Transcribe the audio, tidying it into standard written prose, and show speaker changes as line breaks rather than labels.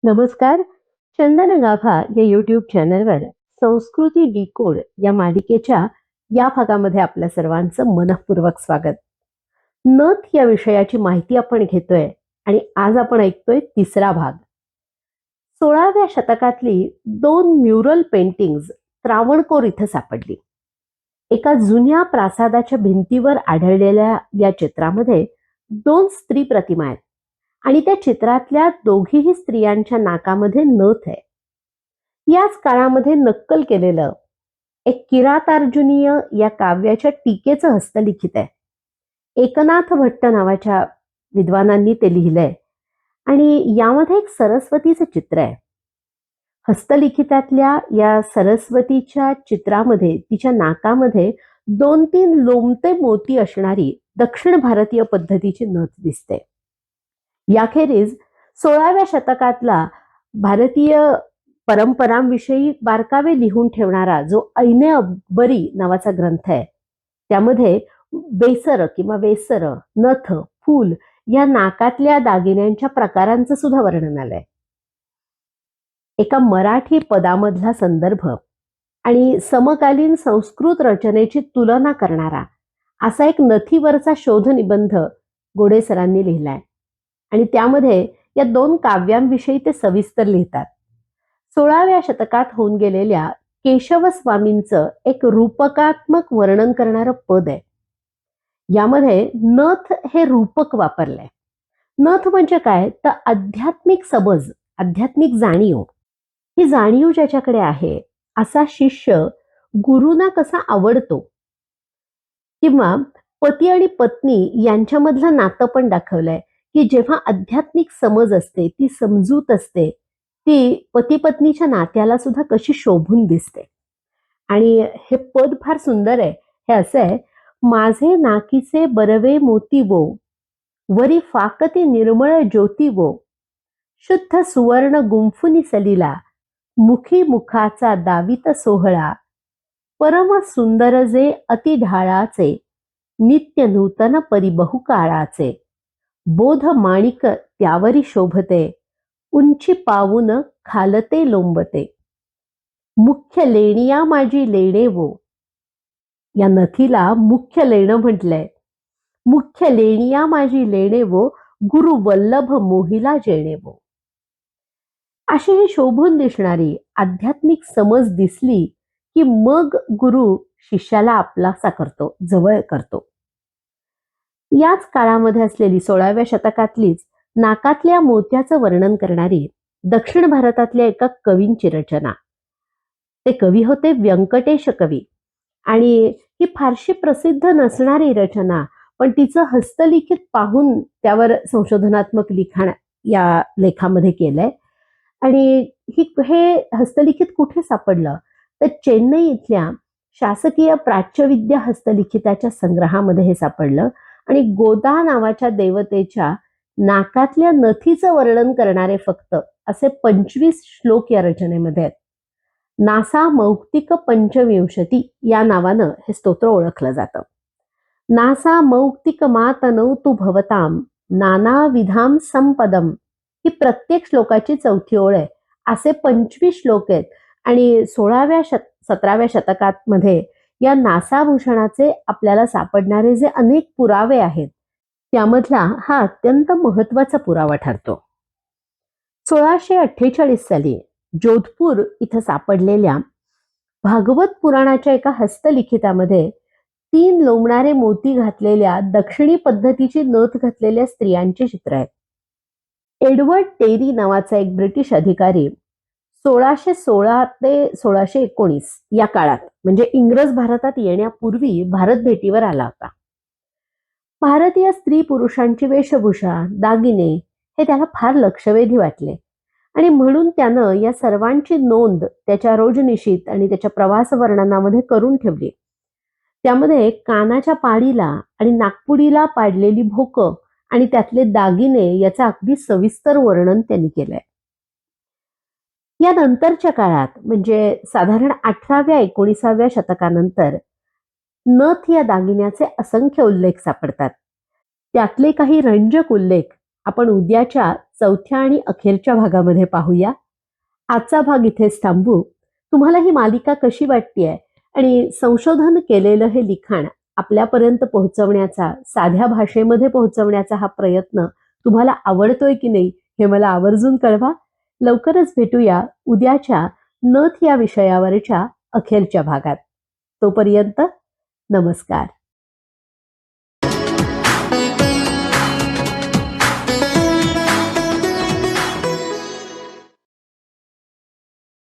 नमस्कार. चंदन गाभा या यूट्यूब चॅनलवर संस्कृती डिकोड या मालिकेच्या या भागामध्ये आपल्या सर्वांचं मनःपूर्वक स्वागत. नथ या विषयाची माहिती आपण घेतोय आणि आज आपण ऐकतोय तिसरा भाग. 16व्या शतकातली 2 म्युरल पेंटिंग्ज त्रावणकोर इथं सापडली. एका जुन्या प्रासादाच्या भिंतीवर आढळलेल्या या चित्रामध्ये 2 स्त्री प्रतिमा आहेत आणि त्या चित्रातल्या दोघीही स्त्रियांच्या नाकामध्ये नथ आहे. याच काळामध्ये नक्कल केलेलं एक किरातार्जुनीय या काव्याच्या टीकेचं हस्तलिखित आहे. एकनाथ भट्ट नावाच्या विद्वानांनी ते लिहिलंय आणि यामध्ये एक सरस्वतीचं चित्र आहे. हस्तलिखितातल्या या सरस्वतीच्या चित्रामध्ये तिच्या नाकामध्ये 2-3 लोमते मोती असणारी दक्षिण भारतीय पद्धतीची नथ दिसते. याखेरीज 16व्या शतकातला भारतीय परंपरांविषयी बारकावे लिहून ठेवणारा जो ऐने अकबरी नावाचा ग्रंथ आहे, त्यामध्ये बेसर किंवा वेसर, नथ, फूल या नाकातल्या दागिन्यांच्या प्रकारांचं सुद्धा वर्णन आलंय. एका मराठी पदामधला संदर्भ आणि समकालीन संस्कृत रचनेची तुलना करणारा असा एक नथीवरचा शोध निबंध गोडे सरांनी लिहिलाय आणि त्यामध्ये या 2 काव्यांविषयी ते सविस्तर लिहितात. 16व्या शतकात होऊन गेलेल्या केशव स्वामींचं एक रूपकात्मक वर्णन करणारं पद आहे. यामध्ये नथ हे रूपक वापरलंय. नथ म्हणजे काय तर आध्यात्मिक समज, आध्यात्मिक जाणीव. ही जाणीव ज्याच्याकडे आहे असा शिष्य गुरुना कसा आवडतो किंवा पती आणि पत्नी यांच्यामधलं नातं पण दाखवलंय की जेव्हा आध्यात्मिक समज असते, ती समजूत असते, ती पती पत्नीच्या नात्याला सुद्धा कशी शोभून दिसते. आणि हे पद फार सुंदर आहे. हे असं आहे, माझे नाकीचे बरवे मोती वो, वरी फाकती निर्मळ ज्योती वो, शुद्ध सुवर्ण गुंफुनी सलिला, मुखी मुखाचा दावित सोहळा, परम सुंदर जे अति ढाळाचे, नित्य नूतन परिबहु काळाचे, बोध माणिक त्यावरी शोभते, उंची पावून खालते लोंबते, मुख्य लेणिया माझी लेणे वो. या नथीला मुख्य लेणं म्हटलंय. मुख्य लेणिया माझी लेणे वो, गुरु वल्लभ मोहिला जेणे वो. अशी ही शोभून दिसणारी आध्यात्मिक समज दिसली की मग गुरु शिष्याला आपलासा करतो, जवळ करतो. याच काळामध्ये असलेली 16व्या शतकातलीच नाकातल्या मोत्याचं वर्णन करणारी दक्षिण भारतातल्या एका कवींची रचना. ते कवी होते व्यंकटेश कवी आणि ही फारशी प्रसिद्ध नसणारी रचना, पण तिचं हस्तलिखित पाहून त्यावर संशोधनात्मक लिखाण या लेखामध्ये केलंय. आणि हे हस्तलिखित कुठे सापडलं तर चेन्नई इथल्या शासकीय प्राच्यविद्या हस्तलिखिताच्या संग्रहामध्ये हे सापडलं आणि गोदा नावाच्या देवतेच्या नाकातल्या नथीचं वर्णन करणारे फक्त असे 25 श्लोक या रचनेमध्ये आहेत. नासा मौक्तिक पंचविंशती या नावानं हे स्तोत्र ओळखलं जातं. नासा मौक्तिक मातनौतु भवताम नानाविधाम संपदम, ही प्रत्येक श्लोकाची 4थी ओळ आहे. असे 25 श्लोक आहेत आणि 17व्या शतकात मध्ये या नासाभूषणाचे आपल्याला सापडणारे जे अनेक पुरावे आहेत त्यामधला हा अत्यंत महत्वाचा पुरावा ठरतो. 1648 साली जोधपूर इथं सापडलेल्या भागवत पुराणाच्या एका हस्तलिखितामध्ये 3 लोंबणारे मोती घातलेल्या दक्षिणी पद्धतीची नथ घातलेल्या स्त्रियांची चित्र आहेत. एडवर्ड टेरी नावाचा एक ब्रिटिश अधिकारी 1616 ते 1619 या काळात म्हणजे इंग्रज भारतात येण्यापूर्वी भारत भेटीवर आला होता. भारतीय स्त्री पुरुषांची वेशभूषा, दागिने हे त्याला फार लक्षवेधी वाटले आणि म्हणून त्यानं या सर्वांची नोंद त्याच्या रोजनिशीत आणि त्याच्या प्रवास वर्णनामध्ये करून ठेवली. त्यामध्ये कानाच्या पाडीला आणि नागपुडीला पाडलेली भोकं आणि त्यातले दागिने याचं अगदी सविस्तर वर्णन त्यांनी केलंय. या नंतरच्या काळात म्हणजे साधारण 18व्या-19व्या शतकानंतर नथ या दागिन्याचे असंख्य उल्लेख सापडतात. त्यातले काही रंजक उल्लेख आपण उद्याच्या चौथ्या आणि अखेरच्या भागामध्ये पाहूया. आजचा भाग इथेच थांबवू. तुम्हाला ही मालिका कशी वाटतेय आणि संशोधन केलेलं हे लिखाण आपल्यापर्यंत पोहोचवण्याचा, साध्या भाषेमध्ये पोहोचवण्याचा हा प्रयत्न तुम्हाला आवडतोय की नाही हे मला आवर्जून कळवा. लवकरच भेटूया उद्याच्या नथ या विषयावरच्या अखेरच्या भागात. तोपर्यंत नमस्कार.